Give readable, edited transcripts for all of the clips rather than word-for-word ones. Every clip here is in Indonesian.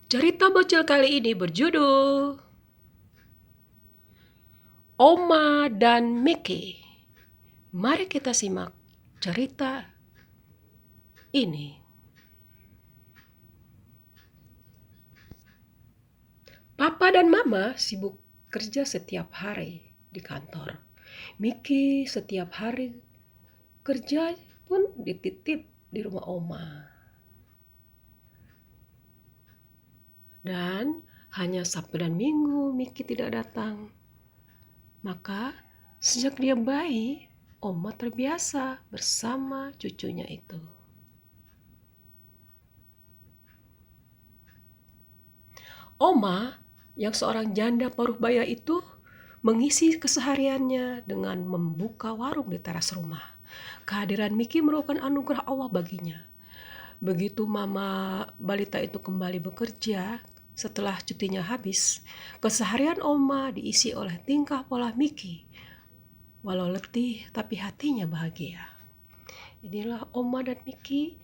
Cerita bocil kali ini berjudul Oma dan Mickey. Mari kita simak cerita ini. Papa dan Mama sibuk kerja setiap hari di kantor. Mickey setiap hari kerja pun dititip di rumah Oma. Dan hanya Sabtu dan Minggu Mickey tidak datang. Maka sejak dia bayi, Oma terbiasa bersama cucunya itu. Oma, yang seorang janda paruh baya itu, mengisi kesehariannya dengan membuka warung di teras rumah. Kehadiran Mickey merupakan anugerah Allah baginya. Begitu mama balita itu kembali bekerja setelah cutinya habis, keseharian Oma diisi oleh tingkah pola Mickey. Walau letih, tapi hatinya bahagia. Inilah Oma dan Mickey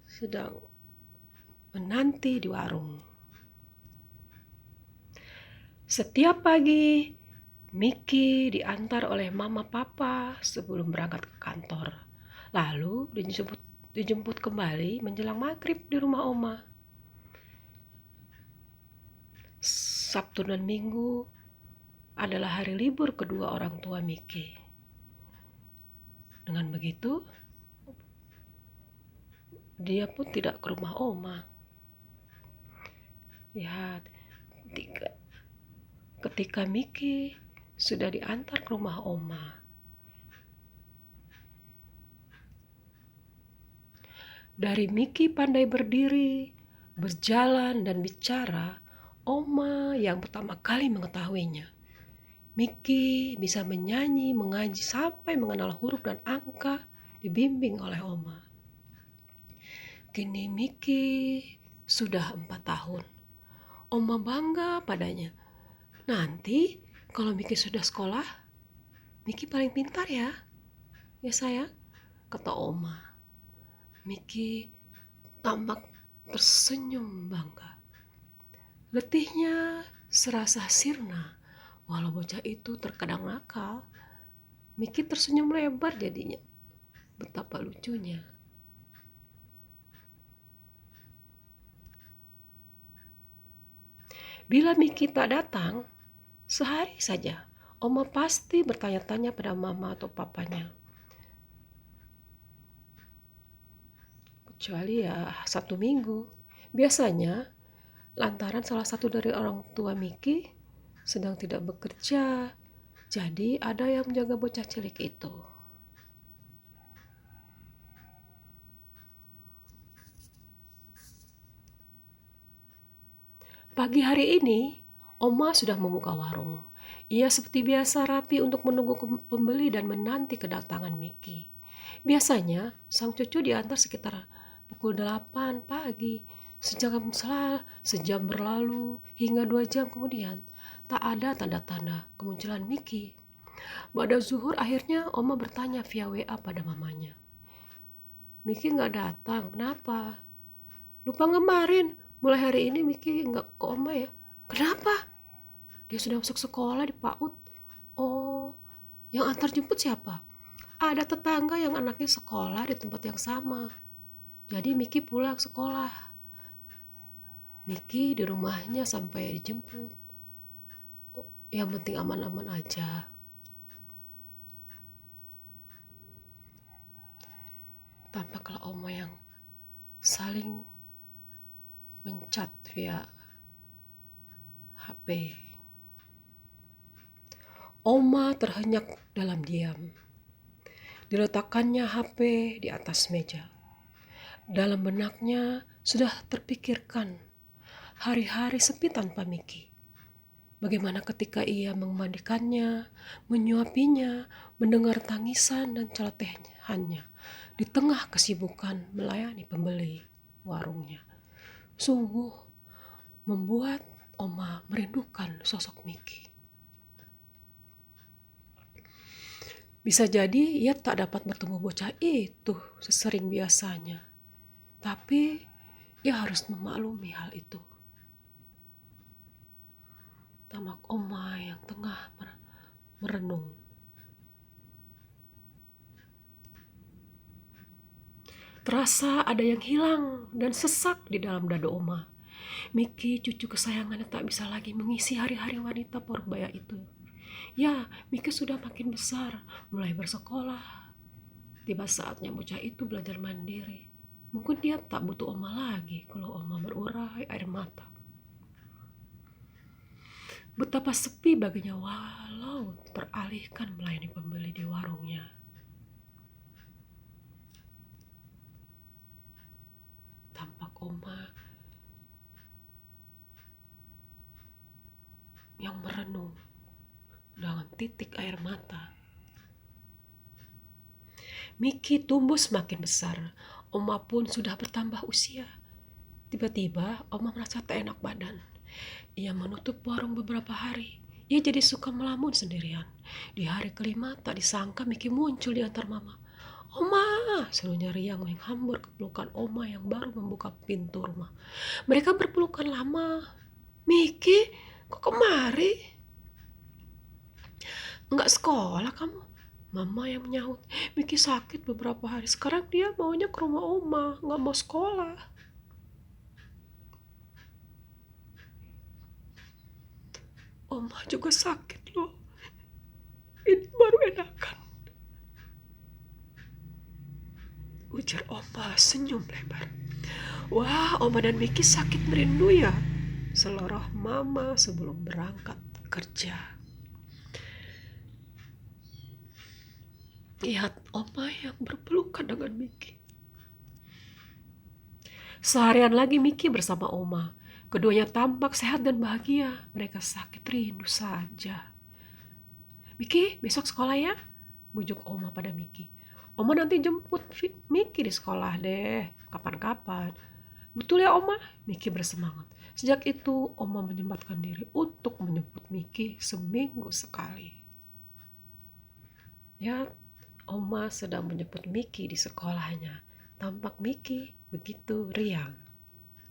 sedang menanti di warung. Setiap pagi, Mickey diantar oleh mama papa sebelum berangkat ke kantor. Lalu dijemput kembali menjelang maghrib di rumah Oma. Sabtu dan Minggu adalah hari libur kedua orang tua Mickey. Dengan begitu, dia pun tidak ke rumah Oma. Lihat, ketika Mickey sudah diantar ke rumah Oma, dari Mickey pandai berdiri, berjalan, dan bicara, Oma yang pertama kali mengetahuinya. Mickey bisa menyanyi, mengaji, sampai mengenal huruf dan angka dibimbing oleh Oma. Kini Mickey sudah 4 tahun. Oma bangga padanya. Nanti kalau Mickey sudah sekolah, Mickey paling pintar ya. Ya sayang, kata Oma. Mickey tampak tersenyum bangga. Letihnya serasa sirna. Walau bocah itu terkadang nakal, Mickey tersenyum lebar jadinya. Betapa lucunya. Bila Mickey tak datang, sehari saja, Oma pasti bertanya-tanya pada mama atau papanya. Kecuali ya Sabtu Minggu. Biasanya lantaran salah satu dari orang tua Mickey sedang tidak bekerja, jadi ada yang menjaga bocah cilik itu. Pagi hari ini, Oma sudah membuka warung. Ia seperti biasa rapi untuk menunggu pembeli dan menanti kedatangan Mickey. Biasanya, sang cucu diantar sekitar pukul 8 pagi. Sejam berlalu hingga 2 jam kemudian, tak ada tanda-tanda kemunculan Mickey. Pada zuhur akhirnya Oma bertanya via WA pada mamanya. Mickey nggak datang, kenapa? Lupa kemarin, mulai hari ini Mickey nggak ke Oma ya. Kenapa? Dia sudah masuk sekolah di PAUD. Oh, yang antar jemput siapa? Ada tetangga yang anaknya sekolah di tempat yang sama. Jadi Mickey pulang sekolah. Mickey di rumahnya sampai dijemput. Oh, yang penting aman-aman aja. Tampaklah Oma yang saling mencat via HP. Oma terhenyak dalam diam. Diletakkannya HP di atas meja. Dalam benaknya sudah terpikirkan hari-hari sepi tanpa Mickey. Bagaimana ketika ia memandikannya, menyuapinya, mendengar tangisan dan celotehannya di tengah kesibukan melayani pembeli warungnya. Sungguh membuat Oma merindukan sosok Mickey. Bisa jadi ia tak dapat bertemu bocah itu sesering biasanya. Tapi Ia harus memaklumi hal itu. Tamak Oma yang tengah merenung. Terasa ada yang hilang dan sesak di dalam dada Oma. Miki, cucu kesayangannya, tak bisa lagi mengisi hari-hari wanita Purbaya itu. Ya, Miki sudah makin besar, mulai bersekolah. Tiba saatnya bocah itu belajar mandiri. Mungkin dia tak butuh Oma lagi kalau Oma berurai air mata. Betapa sepi baginya walau teralihkan melayani pembeli di warungnya. Tampak Oma yang merenung dengan titik air mata. Miki tumbuh semakin besar. Oma pun sudah bertambah usia. Tiba-tiba Oma merasa tak enak badan. Ia menutup warung beberapa hari. Ia jadi suka melamun sendirian. Di hari kelima tak disangka Miki muncul di antar mama. Oma, serunya riang menghambur ke pelukan Oma yang baru membuka pintu rumah. Mereka berpelukan lama. Miki, kok kemari? Enggak sekolah kamu? Mama yang menyahut. Miki sakit beberapa hari. Sekarang dia maunya ke rumah Oma, nggak mau sekolah. Oma juga sakit loh. Ini baru enakan. Ujar Oma senyum lebar. Wah, Oma dan Miki sakit merindu ya. Seloroh Mama sebelum berangkat kerja. Lihat Oma yang berpelukan dengan Miki. Seharian lagi Miki bersama Oma. Keduanya tampak sehat dan bahagia. Mereka sakit rindu saja. Miki, besok sekolah ya? Bujuk Oma pada Miki. Oma nanti jemput Miki di sekolah deh, kapan-kapan. Betul ya Oma? Miki bersemangat. Sejak itu Oma menyempatkan diri untuk menjemput Miki seminggu sekali. Ya, Oma sedang menjemput Miki di sekolahnya. Tampak Miki begitu riang.